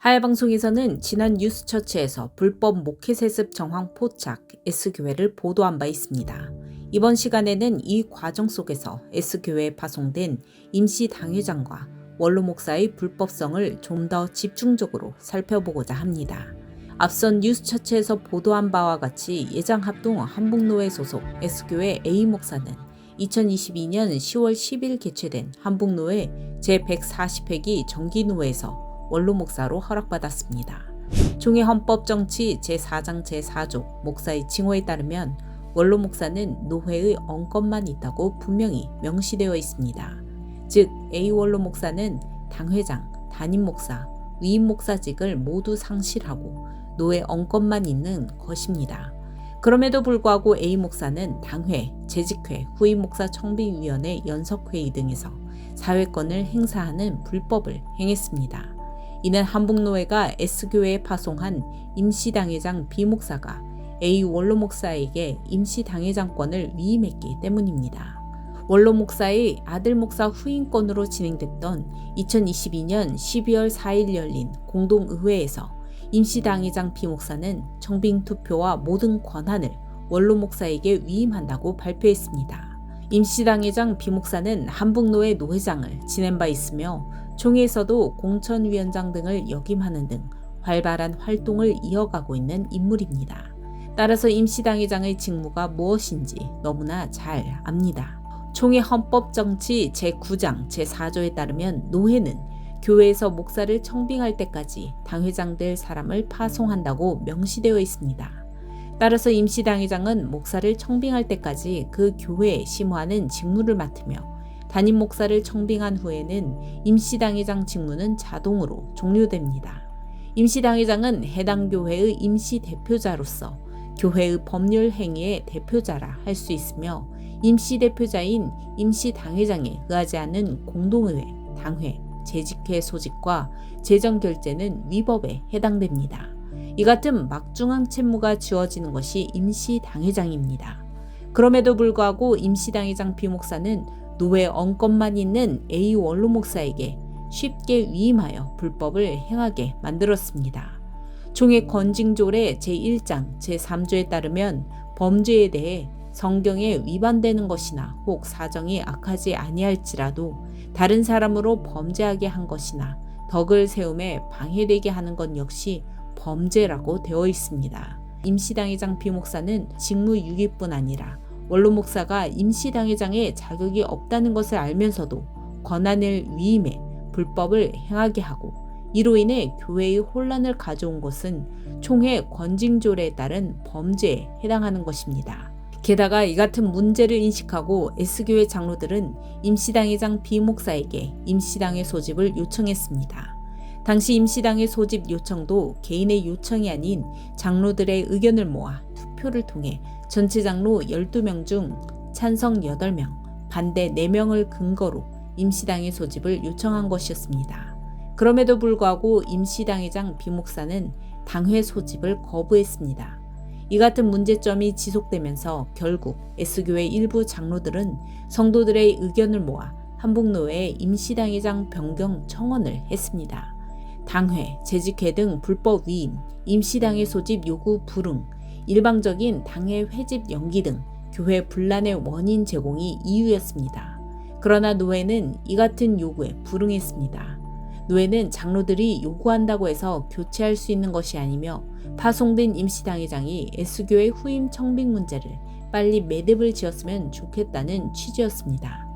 하야방송에서는 지난 뉴스처치에서 불법 목회 세습 정황 포착 S교회를 보도한 바 있습니다. 이번 시간에는 이 과정 속에서 S교회에 파송된 임시 당회장과 원로 목사의 불법성을 좀 더 집중적으로 살펴보고자 합니다. 앞선 뉴스처치에서 보도한 바와 같이 예장합동 한북노회 소속 S교회 A 목사는 2022년 10월 10일 개최된 한북노회 제140회기 정기노회에서 원로 목사로 허락받았습니다. 총회 헌법정치 제4장 제4조 목사의 징호에 따르면 원로 목사는 노회의 언권만 있다고 분명히 명시되어 있습니다. 즉 A 원로 목사는 당회장, 담임 목사, 위임 목사직을 모두 상실하고 노회 언권만 있는 것입니다. 그럼에도 불구하고 A 목사는 당회, 재직회, 후임 목사 청빙위원회 연석회의 등에서 사회권을 행사하는 불법을 행했습니다. 이는 한북노회가 S교회에 파송한 임시당회장 B목사가 A 원로 목사에게 임시당회장권을 위임했기 때문입니다. 원로 목사의 아들 목사 후임권으로 진행됐던 2022년 12월 4일 열린 공동의회에서 임시당회장 B목사는 청빙투표와 모든 권한을 원로 목사에게 위임한다고 발표했습니다. 임시당회장 B목사는 한북노회 노회장을 지낸 바 있으며 총회에서도 공천위원장 등을 역임하는 등 활발한 활동을 이어가고 있는 인물입니다. 따라서 임시당회장의 직무가 무엇인지 너무나 잘 압니다. 총회 헌법정치 제9장 제4조에 따르면 노회는 교회에서 목사를 청빙할 때까지 당회장 될 사람을 파송한다고 명시되어 있습니다. 따라서 임시당회장은 목사를 청빙할 때까지 그 교회에 심호하는 직무를 맡으며 담임 목사를 청빙한 후에는 임시당회장 직무는 자동으로 종료됩니다. 임시당회장은 해당 교회의 임시대표자로서 교회의 법률 행위의 대표자라 할 수 있으며 임시대표자인 임시당회장에 의하지 않는 공동의회, 당회, 재직회 소집과 재정결제는 위법에 해당됩니다. 이 같은 막중한 책무가 주어지는 것이 임시당회장입니다. 그럼에도 불구하고 임시당회장 B목사는 노회 언권만 있는 A 원로 목사에게 쉽게 위임하여 불법을 행하게 만들었습니다. 총회 건징조례 제1장 제3조에 따르면 범죄에 대해 성경에 위반되는 것이나 혹 사정이 악하지 아니할지라도 다른 사람으로 범죄하게 한 것이나 덕을 세움에 방해되게 하는 것 역시 범죄라고 되어 있습니다. 임시당회장 B목사는 직무 유기뿐 아니라 원로 목사가 임시당회장의 자격이 없다는 것을 알면서도 권한을 위임해 불법을 행하게 하고 이로 인해 교회의 혼란을 가져온 것은 총회 건징조례에 따른 범죄에 해당하는 것입니다. 게다가 이 같은 문제를 인식하고 S교회 장로들은 임시당회장 B목사에게 임시당회 소집을 요청했습니다. 당시 임시당회 소집 요청도 개인의 요청이 아닌 장로들의 의견을 모아 투표를 통해 전체 장로 12명 중 찬성 8명, 반대 4명을 근거로 임시당회 소집을 요청한 것이었습니다. 그럼에도 불구하고 임시당회장 B목사는 당회 소집을 거부했습니다. 이 같은 문제점이 지속되면서 결국 S교회 일부 장로들은 성도들의 의견을 모아 한북노회에 임시당회장 변경 청원을 했습니다. 당회, 재직회 등 불법 위임, 임시당회 소집 요구 불응, 일방적인 당회 회집 연기 등 교회 분란의 원인 제공이 이유였습니다. 그러나 노회는 이 같은 요구에 불응했습니다. 노회는 장로들이 요구한다고 해서 교체할 수 있는 것이 아니며 파송된 임시당회장이 S교회 후임 청빙 문제를 빨리 매듭을 지었으면 좋겠다는 취지였습니다.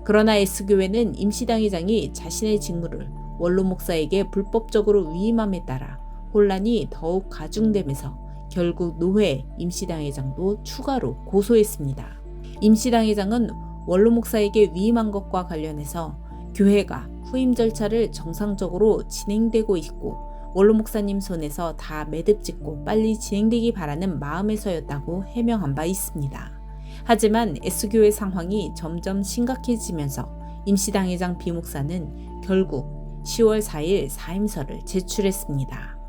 그러나 S교회는 임시당회장이 자신의 직무를 원로 목사에게 불법적으로 위임함에 따라 혼란이 더욱 가중되면서 결국 노회 임시당회장도 추가로 고소했습니다. 임시당회장은 원로 목사에게 위임한 것과 관련해서 교회가 후임 절차를 정상적으로 진행되고 있고 원로 목사님 손에서 다 매듭 짓고 빨리 진행되기 바라는 마음에서였다고 해명한 바 있습니다. 하지만 S교회 상황이 점점 심각해지면서 임시당회장 B목사는 결국 10월 4일 사임서를 제출했습니다.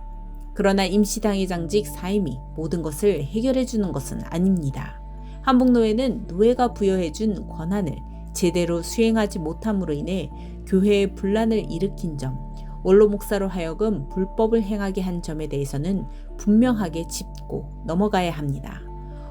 그러나 임시당회장직 사임이 모든 것을 해결해 주는 것은 아닙니다. 한북노회는 노회가 부여해 준 권한을 제대로 수행하지 못함으로 인해 교회의 분란을 일으킨 점, 원로 목사로 하여금 불법을 행하게 한 점에 대해서는 분명하게 짚고 넘어가야 합니다.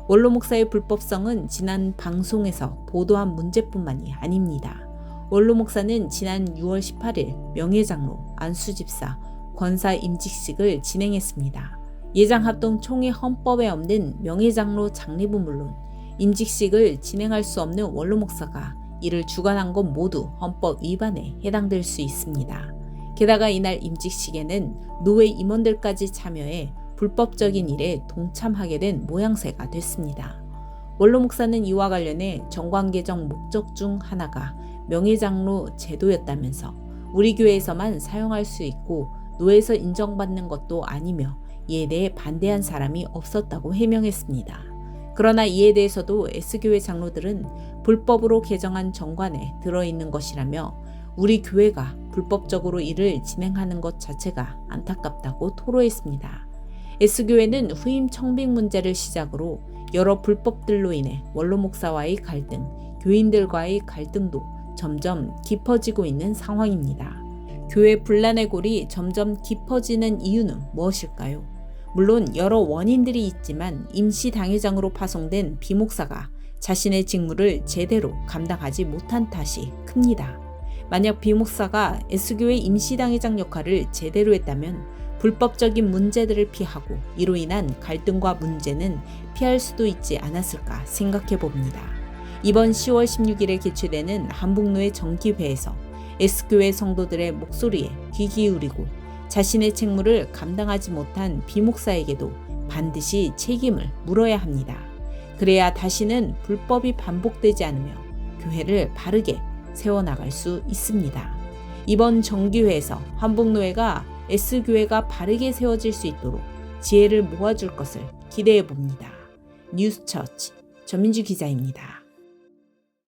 원로 목사의 불법성은 지난 방송에서 보도한 문제뿐만이 아닙니다. 원로 목사는 지난 6월 18일 명예장로, 안수집사, 권사 임직식을 진행했습니다. 예장합동 총회 헌법에 없는 명예장로 장립은 물론 임직식을 진행할 수 없는 원로 목사가 이를 주관한 것 모두 헌법 위반에 해당될 수 있습니다. 게다가 이날 임직식에는 노회 임원들까지 참여해 불법적인 일에 동참하게 된 모양새가 됐습니다. 원로 목사는 이와 관련해 정관 개정 목적 중 하나가 명예장로 제도였다면서 우리 교회에서만 사용할 수 있고 노회에서 인정받는 것도 아니며 이에 대해 반대한 사람이 없었다고 해명했습니다. 그러나 이에 대해서도 S교회 장로들은 불법으로 개정한 정관에 들어있는 것이라며 우리 교회가 불법적으로 일을 진행하는 것 자체가 안타깝다고 토로했습니다. S교회는 후임 청빙 문제를 시작으로 여러 불법들로 인해 원로 목사와의 갈등, 교인들과의 갈등도 점점 깊어지고 있는 상황입니다. 교회 분란의 골이 점점 깊어지는 이유는 무엇일까요? 물론 여러 원인들이 있지만 임시 당회장으로 파송된 비목사가 자신의 직무를 제대로 감당하지 못한 탓이 큽니다. 만약 비목사가 S교회 임시 당회장 역할을 제대로 했다면 불법적인 문제들을 피하고 이로 인한 갈등과 문제는 피할 수도 있지 않았을까 생각해 봅니다. 이번 10월 16일에 개최되는 한북노회 정기회에서 S교회 성도들의 목소리에 귀 기울이고 자신의 책무를 감당하지 못한 비목사에게도 반드시 책임을 물어야 합니다. 그래야 다시는 불법이 반복되지 않으며 교회를 바르게 세워나갈 수 있습니다. 이번 정기회에서 한북노회가 S교회가 바르게 세워질 수 있도록 지혜를 모아줄 것을 기대해 봅니다. 뉴스처치 전민주 기자입니다.